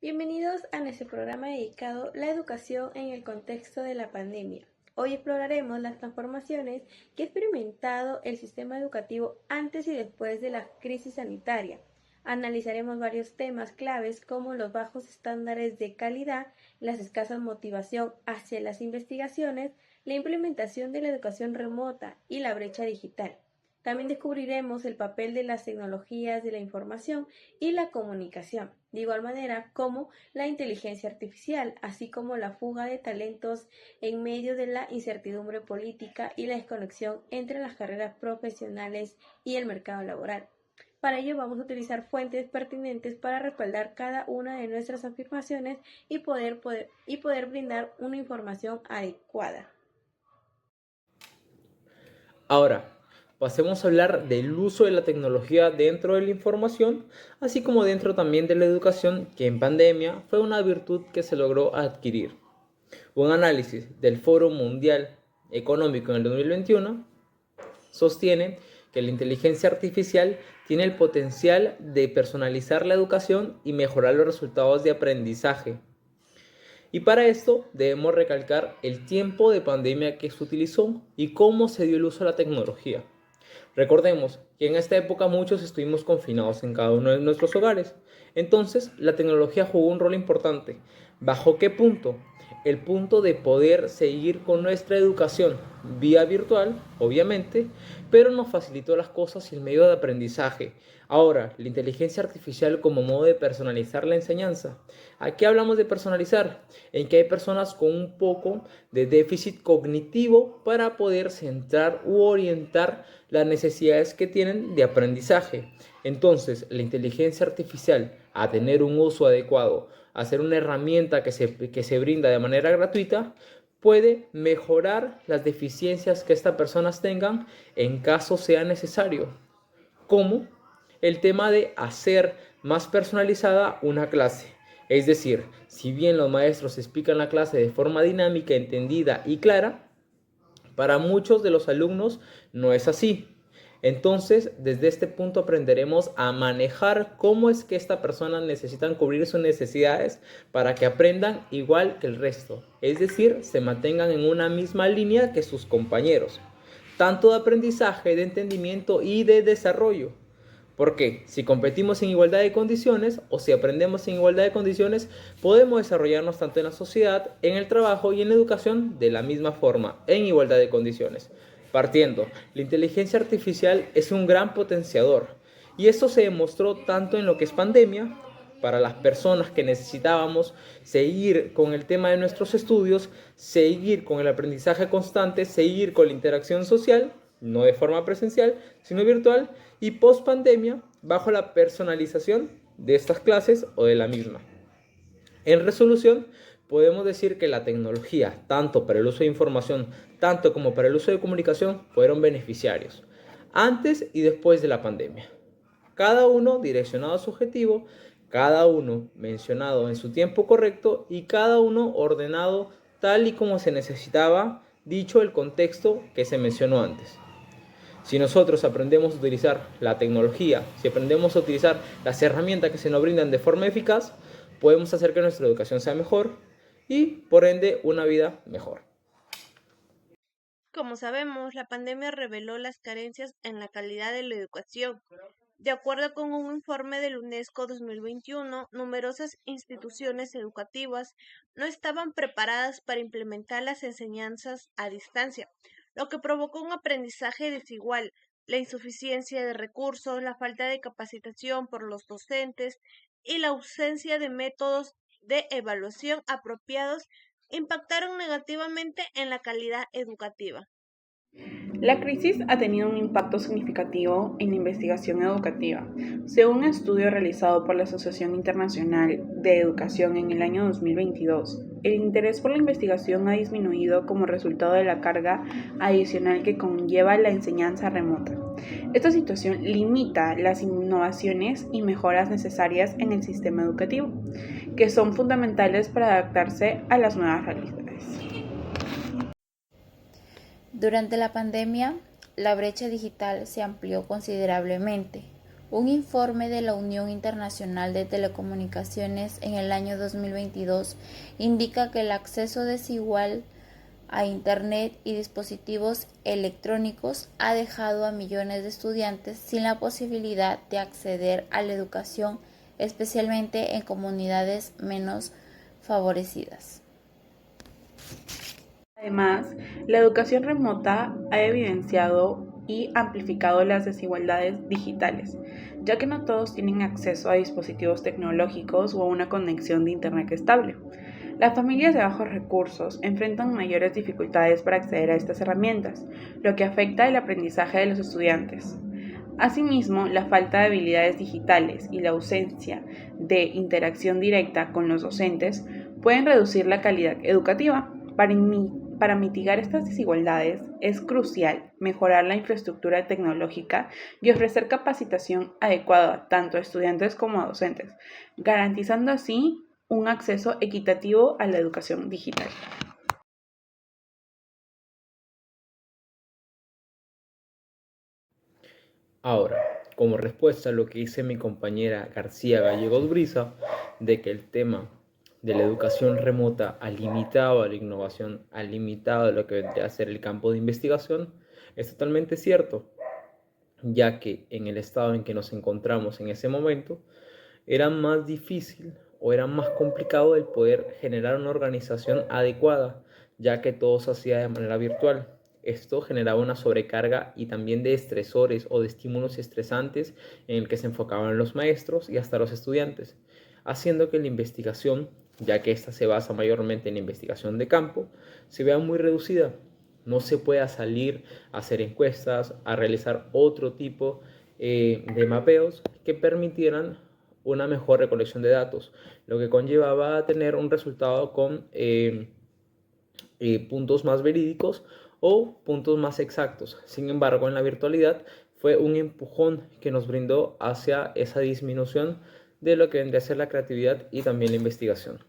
Bienvenidos a nuestro programa dedicado a la educación en el contexto de la pandemia. Hoy exploraremos las transformaciones que ha experimentado el sistema educativo antes y después de la crisis sanitaria. Analizaremos varios temas claves como los bajos estándares de calidad, la escasa motivación hacia las investigaciones, la implementación de la educación remota y la brecha digital. También descubriremos el papel de las tecnologías de la información y la comunicación, de igual manera como la inteligencia artificial, así como la fuga de talentos en medio de la incertidumbre política y la desconexión entre las carreras profesionales y el mercado laboral. Para ello vamos a utilizar fuentes pertinentes para respaldar cada una de nuestras afirmaciones y poder brindar una información adecuada. Ahora, pasemos a hablar del uso de la tecnología dentro de la información, así como dentro también de la educación, que en pandemia fue una virtud que se logró adquirir. Un análisis del Foro Mundial Económico en el 2021 sostiene que la inteligencia artificial tiene el potencial de personalizar la educación y mejorar los resultados de aprendizaje. Y para esto debemos recalcar el tiempo de pandemia que se utilizó y cómo se dio el uso de la tecnología. Recordemos que en esta época muchos estuvimos confinados en cada uno de nuestros hogares. Entonces, la tecnología jugó un rol importante. ¿Bajo qué punto? El punto de poder seguir con nuestra educación vía virtual, obviamente, pero nos facilitó las cosas y el medio de aprendizaje. Ahora, la inteligencia artificial como modo de personalizar la enseñanza. ¿A qué hablamos de personalizar? En que hay personas con un poco de déficit cognitivo para poder centrar u orientar las necesidades que tienen de aprendizaje. Entonces, la inteligencia artificial, a tener un uso adecuado, a ser una herramienta que se brinda de manera gratuita, puede mejorar las deficiencias que estas personas tengan en caso sea necesario. Como el tema de hacer más personalizada una clase. Es decir, si bien los maestros explican la clase de forma dinámica, entendida y clara, para muchos de los alumnos no es así. Entonces, desde este punto aprenderemos a manejar cómo es que estas personas necesitan cubrir sus necesidades para que aprendan igual que el resto. Es decir, se mantengan en una misma línea que sus compañeros. Tanto de aprendizaje, de entendimiento y de desarrollo. Porque si competimos en igualdad de condiciones o si aprendemos en igualdad de condiciones, podemos desarrollarnos tanto en la sociedad, en el trabajo y en la educación de la misma forma, en igualdad de condiciones. Partiendo, la inteligencia artificial es un gran potenciador y esto se demostró tanto en lo que es pandemia, para las personas que necesitábamos seguir con el tema de nuestros estudios, seguir con el aprendizaje constante, seguir con la interacción social, no de forma presencial, sino virtual, y post pandemia, bajo la personalización de estas clases o de la misma. En resolución, podemos decir que la tecnología, tanto para el uso de información, tanto como para el uso de comunicación, fueron beneficiarios, antes y después de la pandemia. Cada uno direccionado a su objetivo, cada uno mencionado en su tiempo correcto y cada uno ordenado tal y como se necesitaba, dicho el contexto que se mencionó antes. Si nosotros aprendemos a utilizar la tecnología, si aprendemos a utilizar las herramientas que se nos brindan de forma eficaz, podemos hacer que nuestra educación sea mejor y, por ende, una vida mejor. Como sabemos, la pandemia reveló las carencias en la calidad de la educación. De acuerdo con un informe del UNESCO 2021, numerosas instituciones educativas no estaban preparadas para implementar las enseñanzas a distancia, lo que provocó un aprendizaje desigual. La insuficiencia de recursos, la falta de capacitación por los docentes y la ausencia de métodos de evaluación apropiados impactaron negativamente en la calidad educativa. La crisis ha tenido un impacto significativo en la investigación educativa. Según un estudio realizado por la Asociación Internacional de Educación en el año 2022, el interés por la investigación ha disminuido como resultado de la carga adicional que conlleva la enseñanza remota. Esta situación limita las innovaciones y mejoras necesarias en el sistema educativo, que son fundamentales para adaptarse a las nuevas realidades. Durante la pandemia, la brecha digital se amplió considerablemente. Un informe de la Unión Internacional de Telecomunicaciones en el año 2022 indica que el acceso desigual a Internet y dispositivos electrónicos ha dejado a millones de estudiantes sin la posibilidad de acceder a la educación, especialmente en comunidades menos favorecidas. Además, la educación remota ha evidenciado y amplificado las desigualdades digitales, ya que no todos tienen acceso a dispositivos tecnológicos o a una conexión de Internet estable. Las familias de bajos recursos enfrentan mayores dificultades para acceder a estas herramientas, lo que afecta el aprendizaje de los estudiantes. Asimismo, la falta de habilidades digitales y la ausencia de interacción directa con los docentes pueden reducir la calidad educativa. Para mitigar estas desigualdades, es crucial mejorar la infraestructura tecnológica y ofrecer capacitación adecuada tanto a estudiantes como a docentes, garantizando así un acceso equitativo a la educación digital. Ahora, como respuesta a lo que dice mi compañera García Gallegos Brisa, de que el tema de la educación remota ha limitado a la innovación, ha limitado lo que vendría a ser el campo de investigación, es totalmente cierto, ya que en el estado en que nos encontramos en ese momento, era más difícil o era más complicado el poder generar una organización adecuada, ya que todo se hacía de manera virtual. Esto generaba una sobrecarga y también de estresores o de estímulos estresantes en el que se enfocaban los maestros y hasta los estudiantes, haciendo que la investigación, ya que esta se basa mayormente en investigación de campo, se vea muy reducida. No se pueda salir a hacer encuestas, a realizar otro tipo de mapeos que permitieran una mejor recolección de datos, lo que conllevaba a tener un resultado con puntos más verídicos o puntos más exactos. Sin embargo, en la virtualidad fue un empujón que nos brindó hacia esa disminución de lo que vendría a ser la creatividad y también la investigación.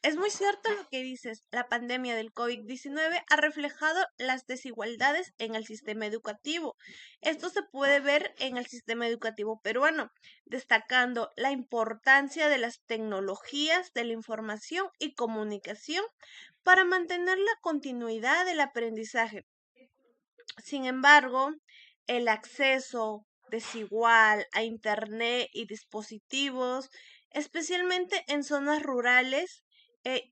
Es muy cierto lo que dices, la pandemia del COVID-19 ha reflejado las desigualdades en el sistema educativo. Esto se puede ver en el sistema educativo peruano, destacando la importancia de las tecnologías de la información y comunicación para mantener la continuidad del aprendizaje. Sin embargo, el acceso desigual a Internet y dispositivos, especialmente en zonas rurales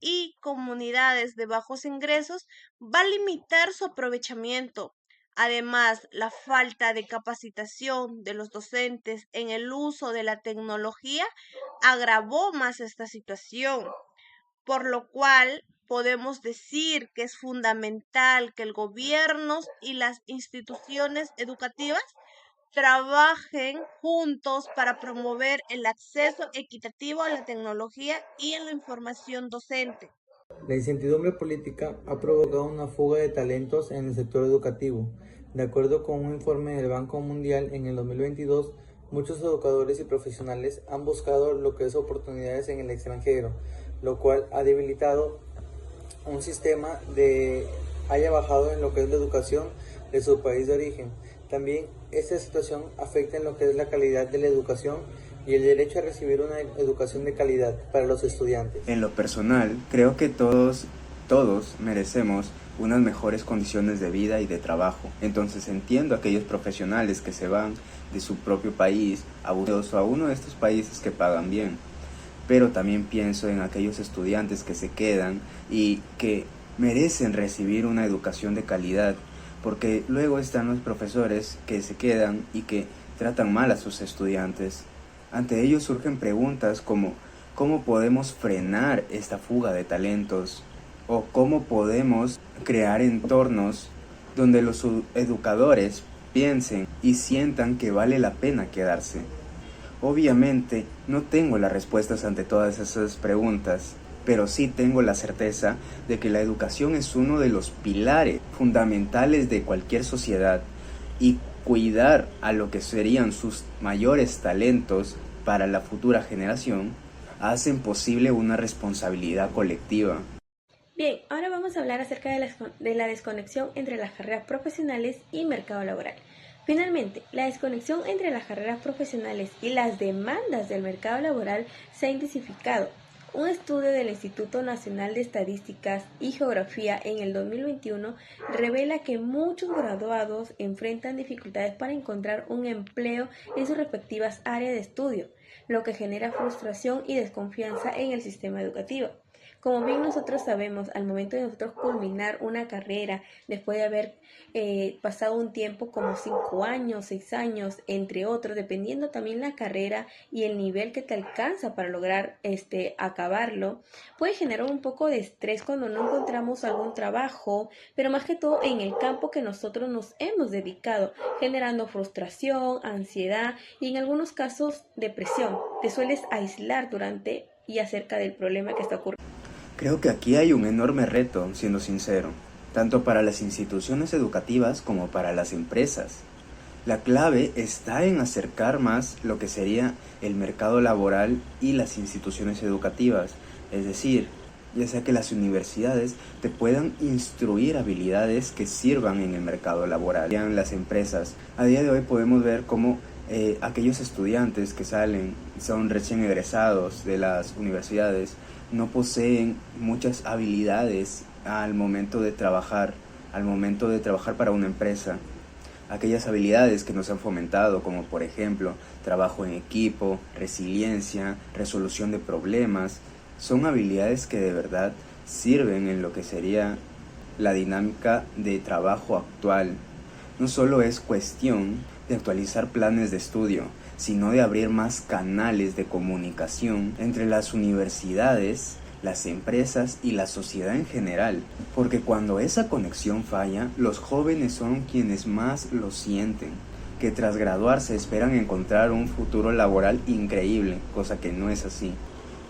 y comunidades de bajos ingresos, va a limitar su aprovechamiento. Además, la falta de capacitación de los docentes en el uso de la tecnología agravó más esta situación, por lo cual podemos decir que es fundamental que el gobierno y las instituciones educativas trabajen juntos para promover el acceso equitativo a la tecnología y a la información docente. La incertidumbre política ha provocado una fuga de talentos en el sector educativo. De acuerdo con un informe del Banco Mundial, en el 2022, muchos educadores y profesionales han buscado lo que es oportunidades en el extranjero, lo cual ha debilitado un sistema haya bajado en lo que es la educación de su país de origen. También esta situación afecta en lo que es la calidad de la educación y el derecho a recibir una educación de calidad para los estudiantes. En lo personal, creo que todos merecemos unas mejores condiciones de vida y de trabajo. Entonces entiendo a aquellos profesionales que se van de su propio país a uno de estos países que pagan bien. Pero también pienso en aquellos estudiantes que se quedan y que merecen recibir una educación de calidad, porque luego están los profesores que se quedan y que tratan mal a sus estudiantes. Ante ellos surgen preguntas como ¿cómo podemos frenar esta fuga de talentos? ¿O cómo podemos crear entornos donde los educadores piensen y sientan que vale la pena quedarse? Obviamente no tengo las respuestas ante todas esas preguntas, pero sí tengo la certeza de que la educación es uno de los pilares fundamentales de cualquier sociedad, y cuidar a lo que serían sus mayores talentos para la futura generación hacen posible una responsabilidad colectiva. Bien, ahora vamos a hablar acerca de la desconexión entre las carreras profesionales y mercado laboral. Finalmente, la desconexión entre las carreras profesionales y las demandas del mercado laboral se ha intensificado. Un estudio del Instituto Nacional de Estadísticas y Geografía en el 2021 revela que muchos graduados enfrentan dificultades para encontrar un empleo en sus respectivas áreas de estudio, lo que genera frustración y desconfianza en el sistema educativo. Como bien nosotros sabemos, al momento de nosotros culminar una carrera, después de haber pasado un tiempo como 5 años, 6 años, entre otros, dependiendo también la carrera y el nivel que te alcanza para lograr acabarlo, puede generar un poco de estrés cuando no encontramos algún trabajo, pero más que todo en el campo que nosotros nos hemos dedicado, generando frustración, ansiedad y en algunos casos depresión. Te sueles aislar durante y acerca del problema que está ocurriendo. Creo que aquí hay un enorme reto, siendo sincero, tanto para las instituciones educativas como para las empresas. La clave está en acercar más lo que sería el mercado laboral y las instituciones educativas, es decir, ya sea que las universidades te puedan instruir habilidades que sirvan en el mercado laboral. En las empresas, a día de hoy podemos ver cómo aquellos estudiantes que son recién egresados de las universidades, no poseen muchas habilidades al momento de trabajar para una empresa. Aquellas habilidades que nos han fomentado, como por ejemplo, trabajo en equipo, resiliencia, resolución de problemas, son habilidades que de verdad sirven en lo que sería la dinámica de trabajo actual. No solo es cuestión de actualizar planes de estudio, sino de abrir más canales de comunicación entre las universidades, las empresas y la sociedad en general, porque cuando esa conexión falla, los jóvenes son quienes más lo sienten, que tras graduarse esperan encontrar un futuro laboral increíble, cosa que no es así.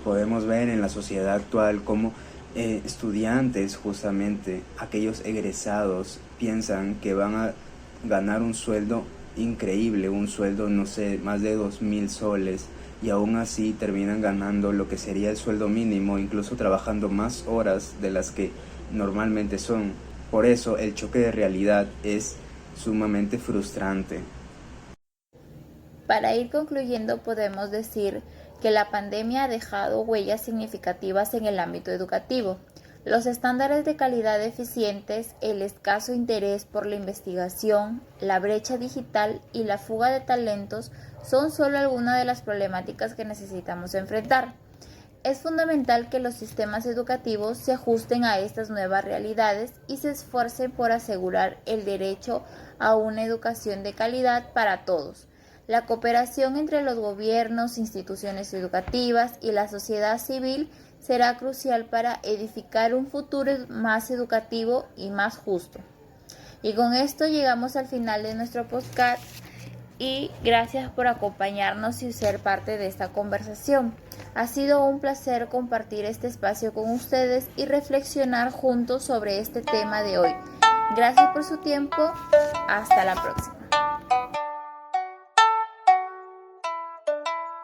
Podemos ver en la sociedad actual cómo estudiantes, justamente aquellos egresados, piensan que van a ganar un sueldo increíble, un sueldo, no sé, más de 2,000 soles, y aún así terminan ganando lo que sería el sueldo mínimo, incluso trabajando más horas de las que normalmente son. Por eso el choque de realidad es sumamente frustrante. Para ir concluyendo, podemos decir que la pandemia ha dejado huellas significativas en el ámbito educativo. Los estándares de calidad deficientes, el escaso interés por la investigación, la brecha digital y la fuga de talentos son solo algunas de las problemáticas que necesitamos enfrentar. Es fundamental que los sistemas educativos se ajusten a estas nuevas realidades y se esfuercen por asegurar el derecho a una educación de calidad para todos. La cooperación entre los gobiernos, instituciones educativas y la sociedad civil será crucial para edificar un futuro más educativo y más justo. Y con esto llegamos al final de nuestro podcast y gracias por acompañarnos y ser parte de esta conversación. Ha sido un placer compartir este espacio con ustedes y reflexionar juntos sobre este tema de hoy. Gracias por su tiempo. Hasta la próxima.